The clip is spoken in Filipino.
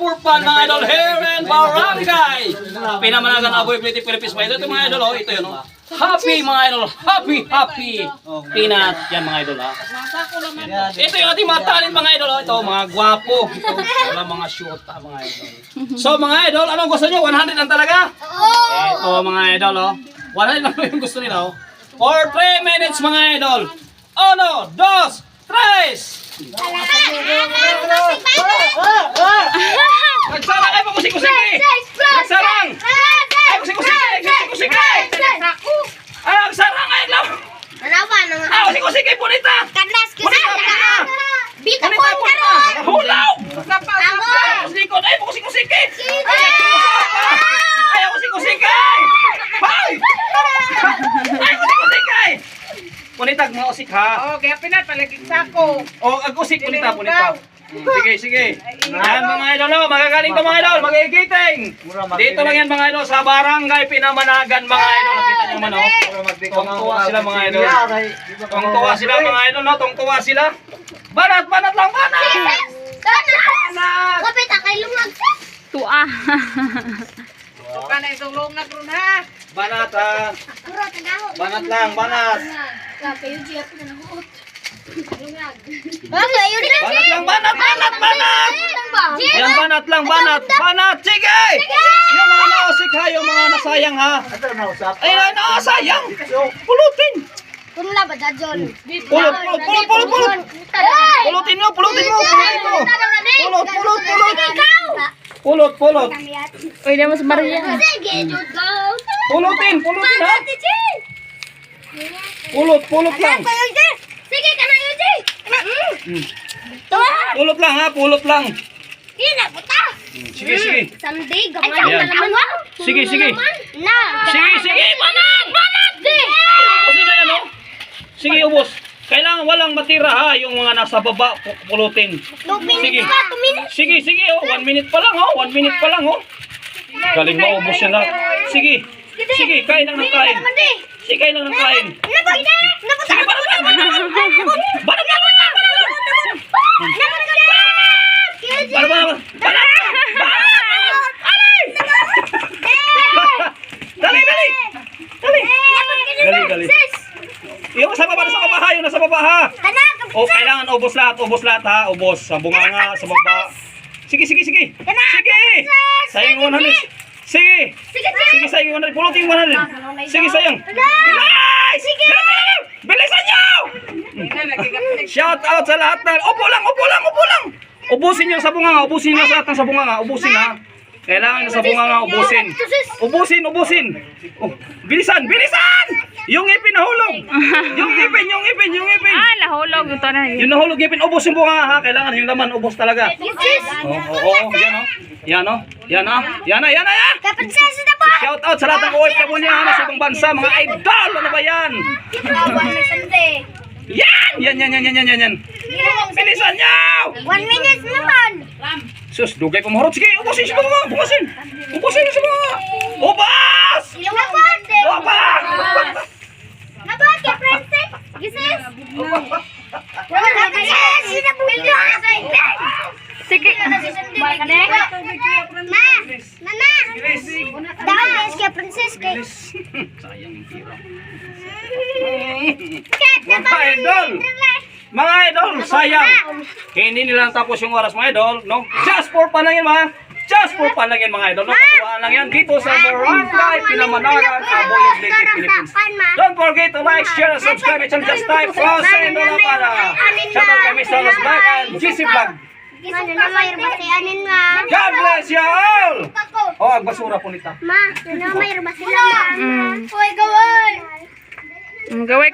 for fun mga idol here in Barangay Pinamanagan Aboy Pretty Philippines mga idol. Ito mga idol, oh, ito yun, oh. Happy mga idol, happy peanut yan mga idol, ha. Ito yung ating mga talent mga idol, oh. Ito mga gwapo, wala mga shoota mga idol. So mga idol, anong gusto nyo? 100 lang talaga? Ito mga idol, oh. 100 lang yung gusto nila, oh. For 3 minutes mga idol. 1, 2, 3. Nagsarang ay pakusik-kusik. Nagsarang. Ay kusik-kusik. Ay nagsarang ay lang. Ay kusik-kusik ay punita. Hulaw. Kusik-kusik ay pakusik-kusik. Ay kusik-kusik ay. Ay kusik-kusik ay. Punitag mga usik ha. Oh, kaya pinat palaging sako. Oh, agusik punita. Sige. Yan mga idol, magagaling to mga idol, magigiting. Dito lang yan mga idol sa Barangay Pinamanagan mga idol. Nakita niyo naman, oh. Tungtuwa sila mga idol. Tungtuwa sila mga idol, no? Tungtuwa sila. Banat lang, banat. Kapit akay lumag. Tua. Tuka na itong lungag ron ha. Banat ha. Banat lang, banat. Kayo siya po na nakuot. Banat. Yan banat. Sige. Yung mga nausik ha, yung mga nasayang ha. Ay, nasayang. Pulutin. Kumla ba dajon? Pulot. Pulutin mo. Pulot. Uy, na mas Maria. Sige, jud go. Pulutin ha. Pulot lang. Sige, kana Yuji. Pulot lang. Ina puta. Sige. Someday gamay Ayan. na naman. Sige. Na. Sige, banat. Ubusin na yan, oh. Sige, ubos. Kailangan walang matira ha, yung mga nasa baba, pulutin. Sige. Sige, oh. 1 minute pa lang, oh. Galing maubos yan, ha. Sige, kain lang ng kain. Sige, kain lang ng kain. Sige, banat lang. Dali. Yung sa baba, nasa baba ha. O, kailangan ubos lahat ha. Ubos, sa bunganga, sa baba. Sige. Sayang 100. Sige, sayang 100. Pulutin 100. Sige, sayang. Bilay! Bilisan nyo! Shout out sa lahat na. Upo lang. Ubusin nyo sa bunganga. Ubusin nyo sa lahat ng sa bunganga. Ubusin ha. Kailangan sa bunganga. Ubusin. Oh, bilisan! Yung ipin nahulog. Yung ipin. Ah, nahulog ito na. Yung nahulog ipin. Ubos yung bunganga ha. Kailangan yung laman. Ubos talaga. Yan oh. Yan na. Kaprinsesa na po. Shout out sa lahat ng OFW na sa ibang bansa. Mga idol. Ano ba yan? Yan. Bilisan nyo! 1 minute naman. Sus, dugay pamahurot. Sige, ubusin siya mga. Ubusin siya mga. Ubas! Nabot ka, princess? Gises? Kaprinsesa na po. Sige. Nana! Dahil ka, princess. Sayang yung tira. Mga idol, sayang. Hindi nila tapos yung oras mga idol, no? Just for fun lang yan mga idol, no? Katuwaan lang yan dito sa Barangay Pinamanagan, Aboy Leyte, Philippines. Don't forget to like, share, and subscribe. It's just type Frost and Lola para. Shout out kay Mr. Los Vlog and GC Vlog. God bless you all! Oh, ang basura po nita. May sila. Uy, gawin! Gaway.